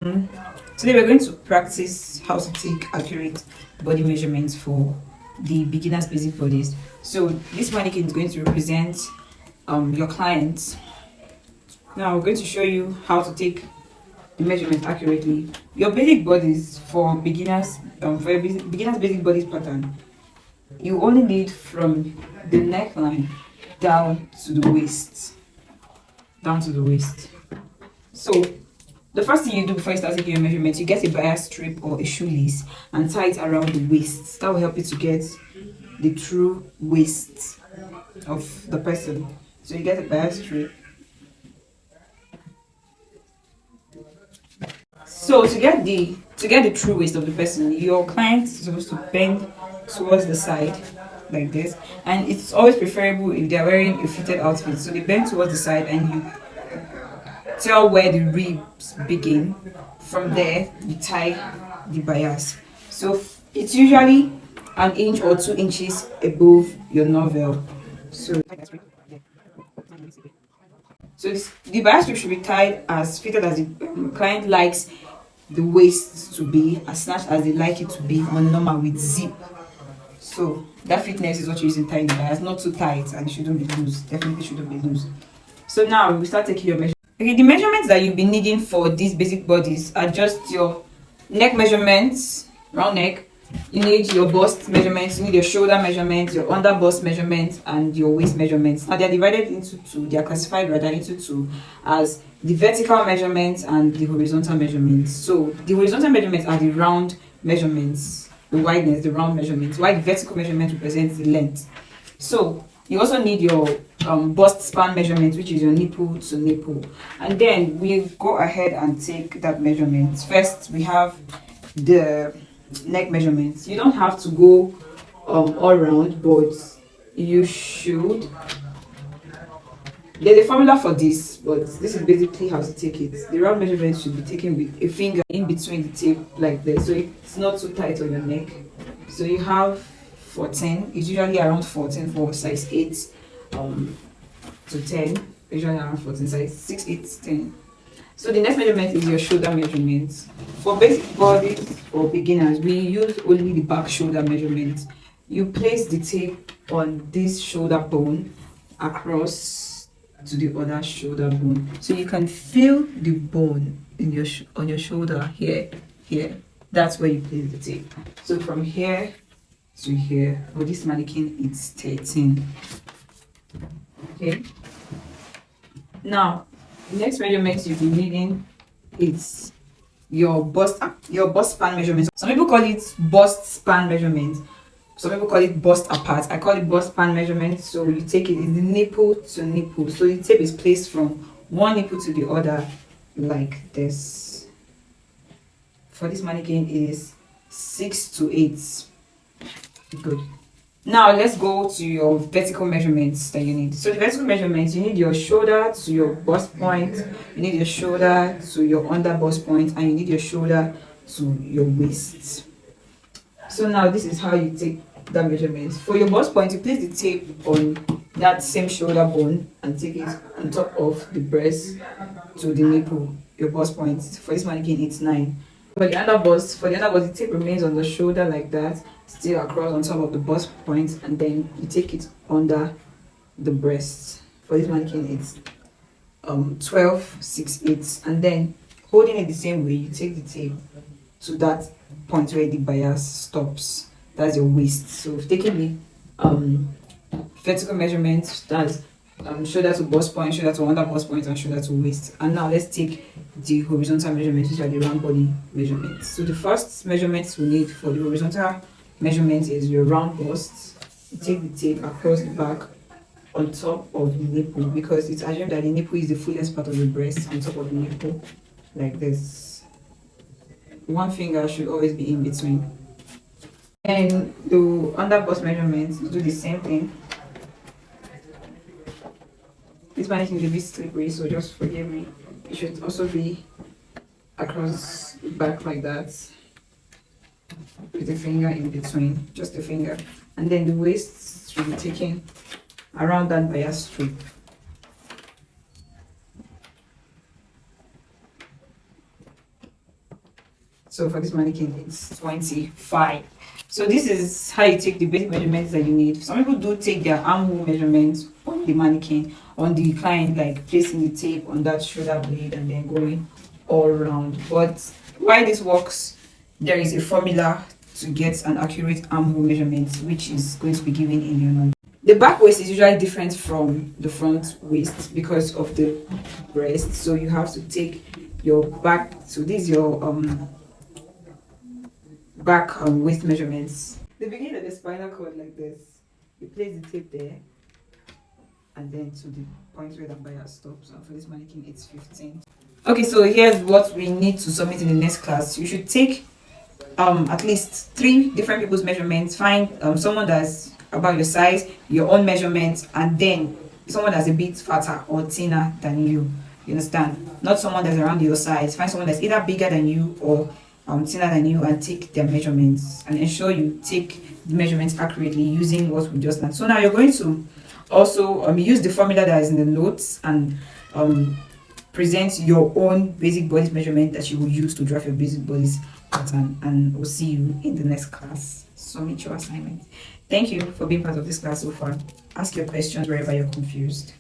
Today we're going to practice how to take accurate body measurements for the beginner's basic bodies. So this mannequin is going to represent your client. Now we're going to show you how to take the measurement accurately. Your basic bodies for beginners, for your beginner's basic bodies pattern, you only need from the neckline down to the waist. Down to the waist. So the first thing you do before you start taking your measurements, you get a bias strip or a shoelace and tie it around the waist. That will help you to get the true waist of the person. So you get a bias strip. So to get the true waist of the person, your client is supposed to bend towards the side like this, and it's always preferable if they are wearing a fitted outfit. So they bend towards the side and you tell where the ribs begin. From there you tie the bias. So it's usually an inch or 2 inches above your navel. So the bias strip should be tied as fitted as the client likes the waist to be, as snatched as they like it to be, on normal with zip. So that fitness is what you're using tying the bias, not too tight, and it shouldn't be loose. Definitely shouldn't be loose. So now we start taking your measurements. Okay, the measurements that you'll be needing for these basic bodies are just your neck measurements, round neck. You need your bust measurements, you need your shoulder measurements, your under bust measurements, and your waist measurements. Now they're divided into two, they are classified rather into two, as the vertical measurements and the horizontal measurements. So the horizontal measurements are the round measurements, the wideness, the round measurements, while the vertical measurement represents the length. So you also need your bust span measurement, which is your nipple to nipple. And then we go ahead and take that measurement. First, we have the neck measurements. You don't have to go all around, but you should. There's a formula for this, but this is basically how to take it. The round measurement should be taken with a finger in between the tape like this, so it's not too tight on your neck. So you have 14. It's usually around 14 for size 8 to 10. Usually around 14, size 6, 8, 10. So the next measurement is your shoulder measurement. For basic bodies or beginners, we use only the back shoulder measurement. You place the tape on this shoulder bone across to the other shoulder bone, so you can feel the bone in your on your shoulder here. That's where you place the tape. So from here to here, for this mannequin, it's 13. Okay. Now, the next measurement you'll be needing is your bust span measurement. Some people call it bust span measurement. Some people call it bust apart. I call it bust span measurement. So you take it, it's the nipple to nipple. So the tape is placed from one nipple to the other like this. For this mannequin, it is 6 to 8. Good. Now let's go to your vertical measurements that you need. So the vertical measurements, you need your shoulder to your bust point, you need your shoulder to your under bust point, and you need your shoulder to your waist. So now this is how you take that measurement. For your bust point, you place the tape on that same shoulder bone and take it on top of the breast to the nipple, your bust point. For this mannequin, it's 9. For the under bust, the tape remains on the shoulder like that, still across on top of the bust point, and then you take it under the breast. For this mannequin, it's 12, 6, 8, and then holding it the same way, you take the tape to that point where the bias stops. That's your waist. So if taking the vertical measurement, that's shoulder to bust point, shoulder to under bust point, and shoulder to waist. And now let's take the horizontal measurements, which are the round body measurements. So the first measurements we need for the horizontal measurement is your round bust. You take the tape across the back on top of the nipple, because it's assumed that the nipple is the fullest part of the breast, on top of the nipple like this. One finger should always be in between. And the under bust measurements, do the same thing. This mannequin is a bit slippery, so just forgive me. It should also be across the back like that, with the finger in between, just the finger. And then the waist should be taken around that bias strip. So for this mannequin, it's 25. So this is how you take the basic measurements that you need. Some people do take their armhole measurements on the mannequin, on the client, like placing the tape on that shoulder blade and then going all around. But why this works, there is a formula to get an accurate armhole measurement, which is going to be given in your note. The back waist is usually different from the front waist because of the breast. So you have to take your back. So this is your back waist measurements. The beginning of the spinal cord like this. You place the tape there, and then to the point where the bias stops. And for this mannequin, it's 15. Okay, so here's what we need to submit in the next class. You should take at least 3 different people's measurements. Find someone that's about your size, your own measurements, and then someone that's a bit fatter or thinner than you. You understand? Not someone that's around your size. Find someone that's either bigger than you or thinner than you, and take their measurements, and ensure you take the measurements accurately using what we just learned. So now you're going to also use the formula that is in the notes and present your own basic bodies measurement that you will use to draft your basic bodies pattern, and we'll see you in the next class. Submit your assignment. Thank you for being part of this class so far. Ask your questions wherever you're confused.